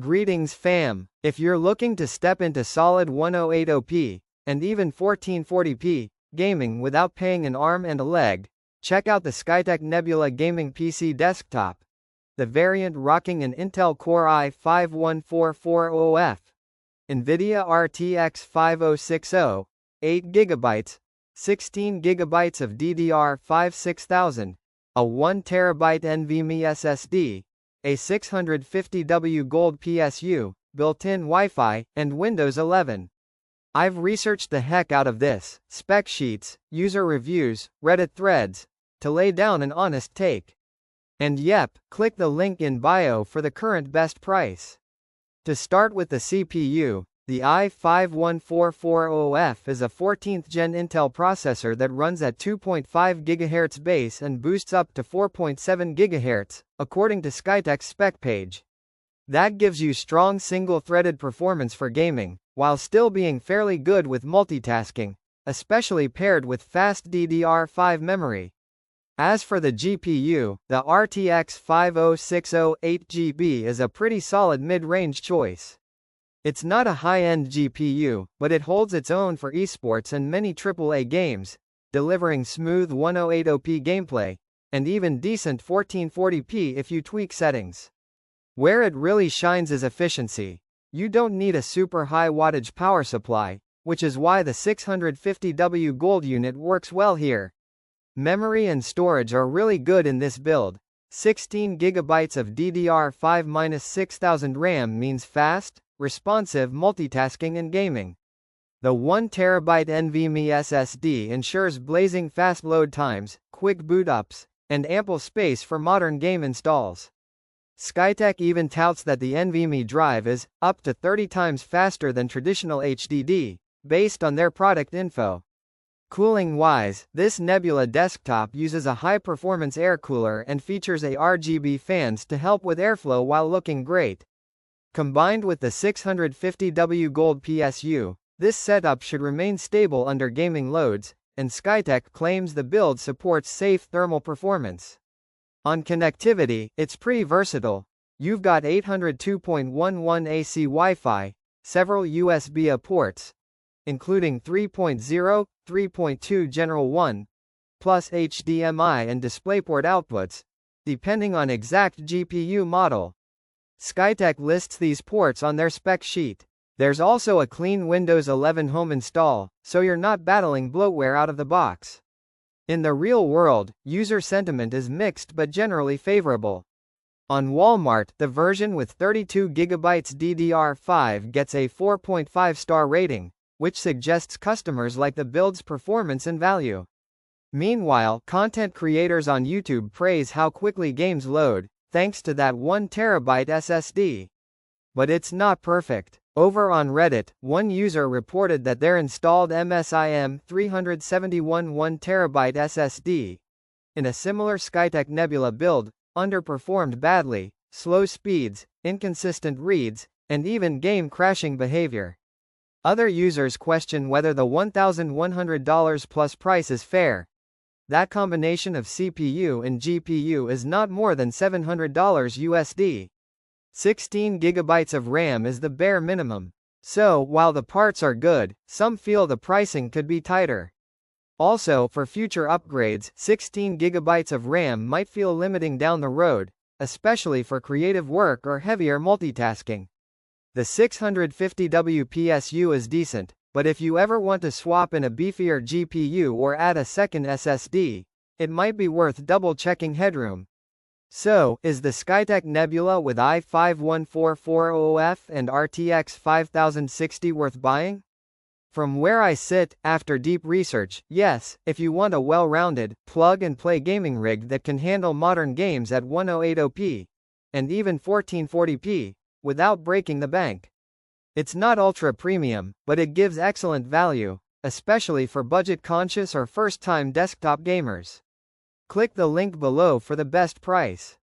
Greetings fam, if you're looking to step into solid 1080p, and even 1440p, gaming without paying an arm and a leg, check out the Skytech Nebula Gaming PC desktop. The variant rocking an Intel Core i5-1440F, NVIDIA RTX 5060, 8GB, 16GB of DDR5 6000, a 1TB NVMe SSD, a 650W Gold PSU, built-in Wi-Fi, and Windows 11. I've researched the heck out of this, spec sheets, user reviews, Reddit threads, to lay down an honest take. And yep, click the link in bio for the current best price. To start with the CPU, the i5-1440F is a 14th gen Intel processor that runs at 2.5 GHz base and boosts up to 4.7 GHz, according to Skytech's spec page. That gives you strong single-threaded performance for gaming, while still being fairly good with multitasking, especially paired with fast DDR5 memory. As for the GPU, the RTX 5060 8GB is a pretty solid mid-range choice. It's not a high-end GPU, but it holds its own for esports and many AAA games, delivering smooth 1080p gameplay, and even decent 1440p if you tweak settings. Where it really shines is efficiency. You don't need a super high wattage power supply, which is why the 650W Gold unit works well here. Memory and storage are really good in this build. 16GB of DDR5-6000 RAM means fast, responsive multitasking and gaming. The 1TB NVMe SSD ensures blazing fast load times, quick boot ups, and ample space for modern game installs. Skytech even touts that the NVMe drive is up to 30 times faster than traditional HDD, based on their product info. Cooling-wise, this Nebula desktop uses a high-performance air cooler and features RGB fans to help with airflow while looking great. Combined with the 650W Gold PSU, this setup should remain stable under gaming loads, and Skytech claims the build supports safe thermal performance. On connectivity, it's pretty versatile. You've got 802.11 AC Wi-Fi, several USB-A ports, including 3.0, 3.2 General 1, plus HDMI and DisplayPort outputs, depending on exact GPU model. Skytech lists these ports on their spec sheet. There's also a clean Windows 11 home install, so you're not battling bloatware out of the box. In the real world, user sentiment is mixed but generally favorable. On Walmart, the version with 32GB DDR5 gets a 4.5-star rating, which suggests customers like the build's performance and value. Meanwhile, content creators on YouTube praise how quickly games load, thanks to that 1TB SSD. But it's not perfect. Over on Reddit, one user reported that their installed MHz 371 1TB SSD, in a similar Skytech Nebula build, underperformed badly, slow speeds, inconsistent reads, and even game crashing behavior. Other users question whether the $1,100 plus price is fair. That combination of CPU and GPU is not more than $700 USD. 16GB of RAM is the bare minimum. So, while the parts are good, some feel the pricing could be tighter. Also, for future upgrades, 16GB of RAM might feel limiting down the road, especially for creative work or heavier multitasking. The 650W PSU is decent, but if you ever want to swap in a beefier GPU or add a second SSD, it might be worth double-checking headroom. So, is the Skytech Nebula with i5-1440F and RTX 5060 worth buying? From where I sit, after deep research, yes, if you want a well-rounded, plug-and-play gaming rig that can handle modern games at 1080p, and even 1440p, without breaking the bank. It's not ultra-premium, but it gives excellent value, especially for budget-conscious or first-time desktop gamers. Click the link below for the best price.